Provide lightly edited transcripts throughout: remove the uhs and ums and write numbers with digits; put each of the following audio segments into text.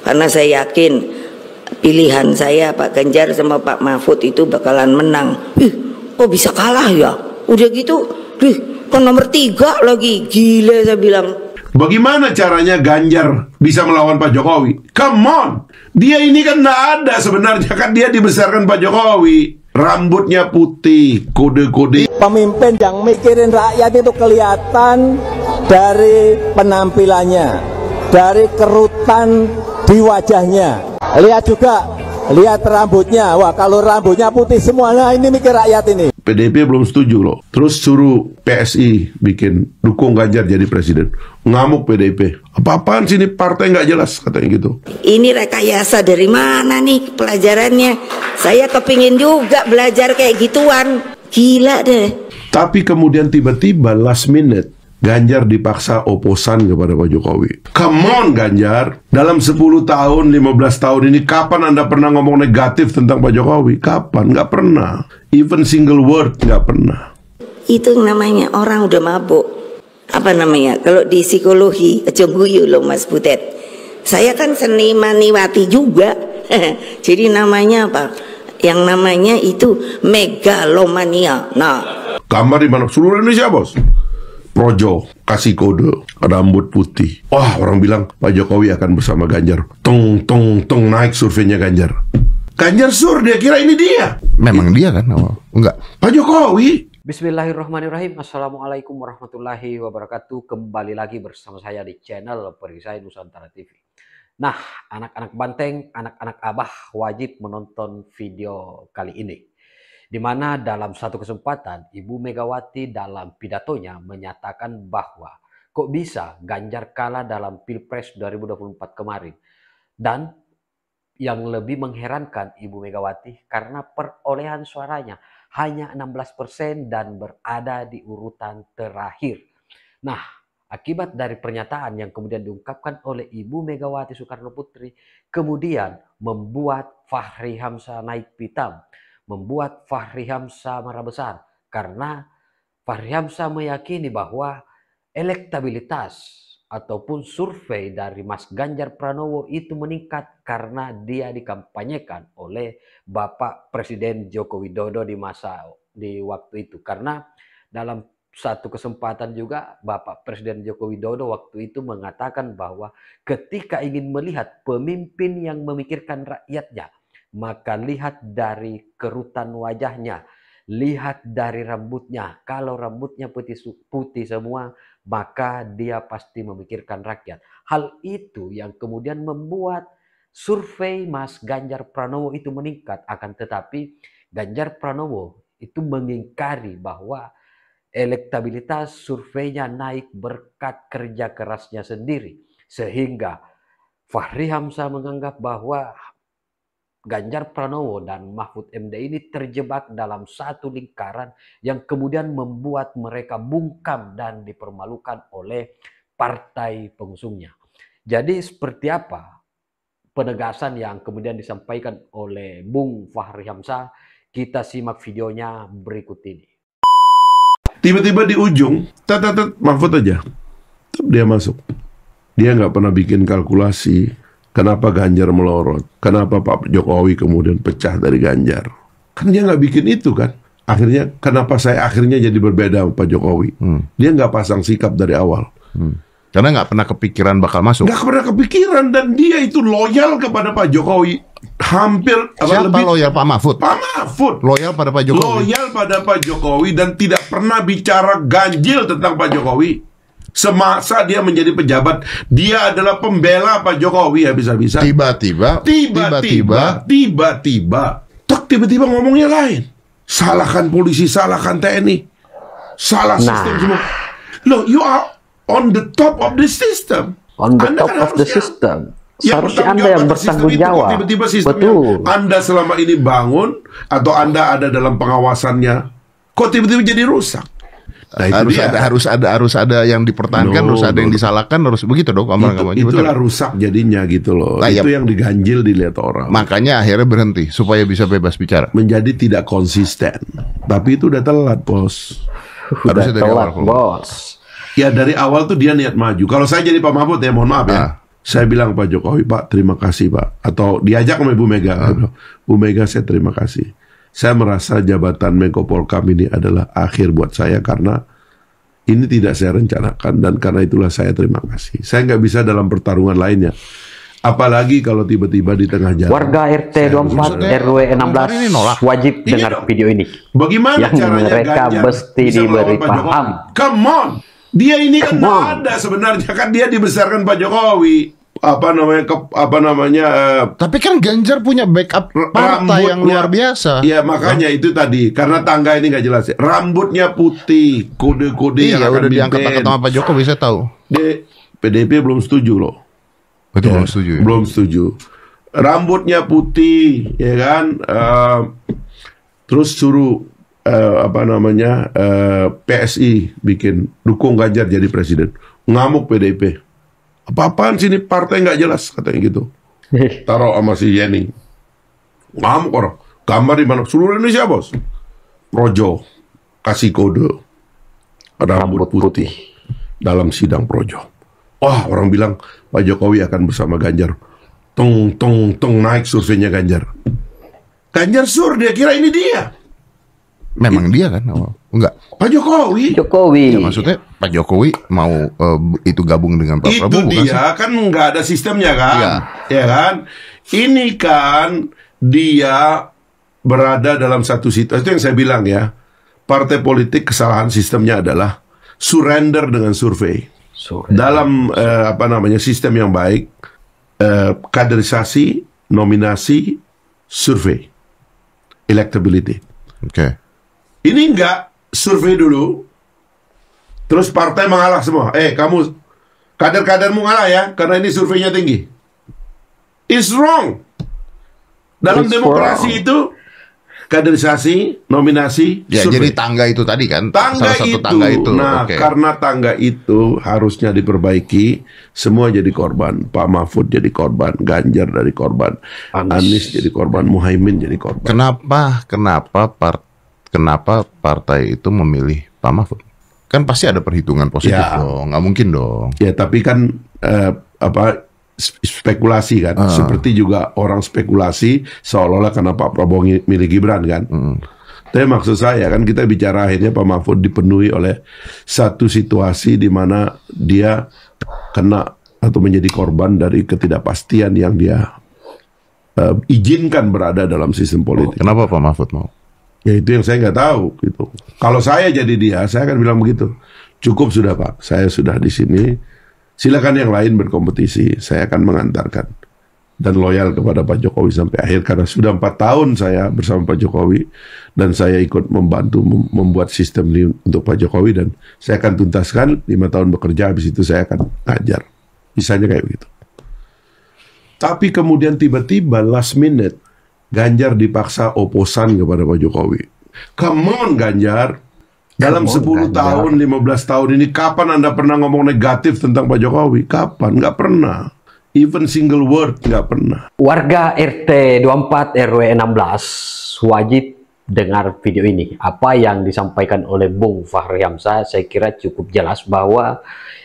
Karena saya yakin pilihan saya Pak Ganjar sama Pak Mahfud itu bakalan menang. Kok bisa kalah ya? Udah gitu, kan nomor 3 lagi. Gila saya bilang. Bagaimana caranya Ganjar bisa melawan Pak Jokowi? Come on, dia ini kan nggak ada sebenarnya, kan dia dibesarkan Pak Jokowi. Rambutnya putih, kode-kode. Pemimpin yang mikirin rakyat itu kelihatan dari penampilannya, dari kerutan di wajahnya. Lihat juga, lihat rambutnya. Wah, kalau rambutnya putih semuanya, ini mikir rakyat ini. PDIP belum setuju loh. Terus suruh PSI bikin dukung Ganjar jadi presiden. Ngamuk PDIP. Apa-apaan sih ini, partai nggak jelas katanya gitu. Ini rekayasa dari mana nih pelajarannya? Saya kepingin juga belajar kayak gituan. Gila deh. Tapi kemudian tiba-tiba last minute Ganjar dipaksa oposan kepada Pak Jokowi. Come on Ganjar, dalam 10 tahun, 15 tahun ini kapan Anda pernah ngomong negatif tentang Pak Jokowi? Kapan? Nggak pernah. Even single word nggak pernah. Itu namanya orang udah mabuk. Apa namanya? Kalau di psikologi, aja guyu loh Mas Butet. Saya kan senimaniwati juga. Jadi namanya apa? Yang namanya itu megalomania. Nah, Gambar di mana? Seluruh Indonesia, bos. Projo, kasih kode, rambut putih. Wah, orang bilang Pak Jokowi akan bersama Ganjar. Tong, naik surveinya Ganjar. Ganjar sur, dia kira ini dia. Memang dia kan? Oh, enggak. Pak Jokowi. Bismillahirrahmanirrahim. Assalamualaikum warahmatullahi wabarakatuh. Kembali lagi bersama saya di channel Perisai Nusantara TV. Nah, anak-anak banteng, anak-anak abah wajib menonton video kali ini. Di mana dalam satu kesempatan Ibu Megawati dalam pidatonya menyatakan bahwa kok bisa Ganjar kalah dalam Pilpres 2024 kemarin. Dan yang lebih mengherankan Ibu Megawati karena perolehan suaranya hanya 16% dan berada di urutan terakhir. Nah, akibat dari pernyataan yang kemudian diungkapkan oleh Ibu Megawati Soekarno Putri kemudian membuat Fachri Hamzah naik pitam. Membuat Fachri Hamzah marah besar karena Fachri Hamzah meyakini bahwa elektabilitas ataupun survei dari Mas Ganjar Pranowo itu meningkat karena dia dikampanyekan oleh Bapak Presiden Joko Widodo di waktu itu. Karena dalam satu kesempatan juga Bapak Presiden Joko Widodo waktu itu mengatakan bahwa ketika ingin melihat pemimpin yang memikirkan rakyatnya, maka lihat dari kerutan wajahnya, lihat dari rambutnya. Kalau rambutnya putih semua, maka dia pasti memikirkan rakyat. Hal itu yang kemudian membuat survei Mas Ganjar Pranowo itu meningkat. Akan tetapi Ganjar Pranowo itu mengingkari bahwa elektabilitas surveinya naik berkat kerja kerasnya sendiri. Sehingga Fachri Hamzah menganggap bahwa Ganjar Pranowo dan Mahfud MD ini terjebak dalam satu lingkaran yang kemudian membuat mereka bungkam dan dipermalukan oleh partai pengusungnya. Jadi seperti apa penegasan yang kemudian disampaikan oleh Bung Fachri Hamzah? Kita simak videonya berikut ini. Tiba-tiba di ujung, Mahfud aja. Dia masuk. Dia nggak pernah bikin kalkulasi. Kenapa Ganjar melorot? Kenapa Pak Jokowi kemudian pecah dari Ganjar? Kan dia nggak bikin itu kan. Akhirnya, kenapa saya akhirnya jadi berbeda sama Pak Jokowi? Dia nggak pasang sikap dari awal. Karena nggak pernah kepikiran bakal masuk. Nggak pernah kepikiran, dan dia itu loyal kepada Pak Jokowi. Hampir Siapa lebih, loyal? Pak Mahfud? Pak Mahfud. Loyal pada Pak Jokowi? Loyal pada Pak Jokowi dan tidak pernah bicara ganjil tentang Pak Jokowi. Semasa dia menjadi pejabat, dia adalah pembela Pak Jokowi habis-habisan. Tiba-tiba ngomongnya lain. Salahkan polisi, salahkan TNI, salah sistem semua. Loh, you are on the top of the system. On the top of the system. Seharusnya Anda yang bertanggung jawab. Tiba-tiba sistem yang Anda selama ini bangun atau Anda ada dalam pengawasannya, kok tiba-tiba jadi rusak? Nah, harus ada yang dipertahankan, harus ada yang disalahkan, harus begitu dong. Itulah rusak jadinya gitu loh. Nah, itu yang diganjil dilihat orang. Makanya akhirnya berhenti supaya bisa bebas bicara. Menjadi tidak konsisten. Tapi itu udah telat, bos. Harusnya dari awal, bos. Ya dari awal tuh dia niat maju. Kalau saya jadi Pak Mahfud ya, mohon maaf ya. Saya bilang Pak Jokowi, Pak terima kasih Pak. Atau diajak sama Ibu Mega. Bu Mega saya terima kasih. Saya merasa jabatan Menko Polkam ini adalah akhir buat saya karena ini tidak saya rencanakan dan karena itulah saya terima kasih. Saya nggak bisa dalam pertarungan lainnya. Apalagi kalau tiba-tiba di tengah jalan. Warga RT 24 RW 16 wajib dengar video ini. Bagaimana yang caranya mereka Ganjar mesti bisa diberi melawan Pak Jokowi? paham. Come on. Dia ini kan nggak ada sebenarnya, kan dia dibesarkan Pak Jokowi. Tapi kan Ganjar punya backup partai yang luar biasa. Iya, makanya itu tadi karena tangga ini nggak jelas. Rambutnya putih, kode-kode yang Iya, akan udah diangkat-angkat sama Pak Jokowi, saya tahu. PDIP belum setuju loh. Itu belum setuju. Ya? Belum setuju. Rambutnya putih, ya kan? Terus suruh PSI bikin dukung Ganjar jadi presiden. Ngamuk PDIP. Apa-apaan sini partai nggak jelas katanya gitu. Taruh sama si Yeni. Ngamuk orang. Gambar di mana? Seluruh Indonesia bos. Projo kasih kode rambut putih dalam sidang Projo. Wah, orang bilang Pak Jokowi akan bersama Ganjar. Tong naik surveinya Ganjar. Ganjar dia kira ini dia. Memang dia kan? Enggak. Pak Jokowi. Ya, maksudnya Pak Jokowi mau itu gabung dengan Pak Prabowo. Itu dia kan nggak ada sistemnya kan? Iya. Ya kan? Ini kan dia berada dalam satu situasi. Itu yang saya bilang ya. Partai politik kesalahan sistemnya adalah surrender dengan survei. Dalam sistem yang baik, kaderisasi, nominasi, survei, electability. Oke. Ini enggak, survei dulu, terus partai mengalah semua. Kamu, kader-kadermu ngalah ya, karena ini surveinya tinggi. It's wrong. Dalam demokrasi itu, kaderisasi, nominasi, ya, survei. jadi tangga itu tadi kan? Salah satu tangga itu. Nah, okay. Karena tangga itu harusnya diperbaiki, semua jadi korban. Pak Mahfud jadi korban, Ganjar dari korban, Anies jadi korban, Muhaimin jadi korban. Kenapa partai itu memilih Pak Mahfud? Kan pasti ada perhitungan positif dong, nggak mungkin dong. Ya, tapi kan spekulasi kan, seperti juga orang spekulasi seolah-olah karena Pak Prabowo milih Gibran kan. Tapi maksud saya kan kita bicara akhirnya Pak Mahfud dipenuhi oleh satu situasi di mana dia kena atau menjadi korban dari ketidakpastian yang dia izinkan berada dalam sistem politik. Kenapa Pak Mahfud mau? Ya itu yang saya nggak tahu gitu. Kalau saya jadi dia, saya akan bilang begitu. Cukup sudah Pak, saya sudah di sini. Silakan yang lain berkompetisi. Saya akan mengantarkan dan loyal kepada Pak Jokowi sampai akhir karena sudah 4 tahun saya bersama Pak Jokowi dan saya ikut membantu membuat sistem ini untuk Pak Jokowi dan saya akan tuntaskan 5 tahun bekerja. Habis itu saya akan ngajar. Misalnya kayak begitu. Tapi kemudian tiba-tiba last minute Ganjar dipaksa oposan kepada Pak Jokowi. Come on Ganjar. Dalam 10 tahun, 15 tahun ini kapan Anda pernah ngomong negatif tentang Pak Jokowi? Kapan? Nggak pernah. Even single word nggak pernah. Warga RT 24 RW 16 wajib dengar video ini. Apa yang disampaikan oleh Bung Fahri Hamzah saya kira cukup jelas bahwa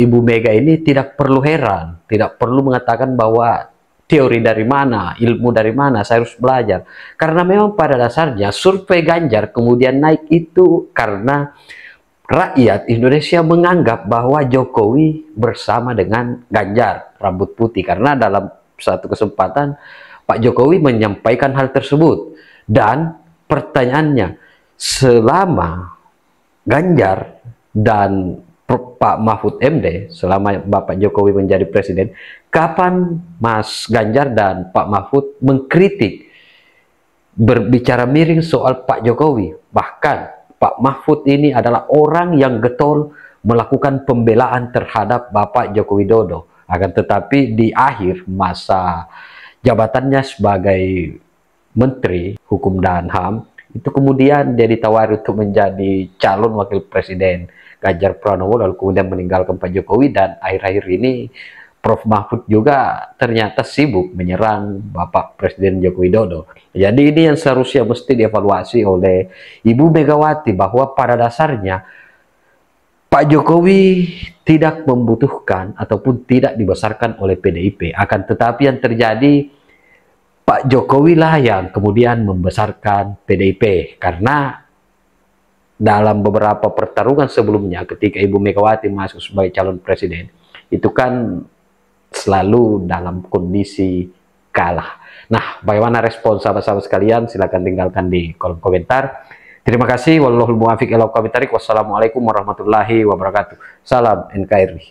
Ibu Mega ini tidak perlu heran, tidak perlu mengatakan bahwa teori dari mana, ilmu dari mana, saya harus belajar. Karena memang pada dasarnya survei Ganjar kemudian naik itu karena rakyat Indonesia menganggap bahwa Jokowi bersama dengan Ganjar rambut putih. Karena dalam satu kesempatan Pak Jokowi menyampaikan hal tersebut. Dan pertanyaannya, selama Ganjar dan Pak Mahfud MD, selama Bapak Jokowi menjadi presiden, kapan Mas Ganjar dan Pak Mahfud mengkritik, berbicara miring soal Pak Jokowi? Bahkan Pak Mahfud ini adalah orang yang getol melakukan pembelaan terhadap Bapak Joko Widodo. Akan tetapi di akhir masa jabatannya sebagai Menteri Hukum dan HAM, itu kemudian dia ditawari untuk menjadi calon wakil presiden Ganjar Pranowo, lalu kemudian meninggalkan Pak Jokowi, dan akhir-akhir ini Prof. Mahfud juga ternyata sibuk menyerang Bapak Presiden Joko Widodo. Jadi ini yang seharusnya mesti dievaluasi oleh Ibu Megawati, bahwa pada dasarnya Pak Jokowi tidak membutuhkan ataupun tidak dibesarkan oleh PDIP. Akan tetapi yang terjadi, Pak Jokowi lah yang kemudian membesarkan PDIP. Karena dalam beberapa pertarungan sebelumnya ketika Ibu Megawati masuk sebagai calon presiden, itu kan selalu dalam kondisi kalah. Nah, bagaimana respon sahabat-sahabat sekalian? Silahkan tinggalkan di kolom komentar. Terima kasih. Wallahul muwaffiq ila aqwamit thoriq. Wassalamualaikum warahmatullahi wabarakatuh. Salam NKRI.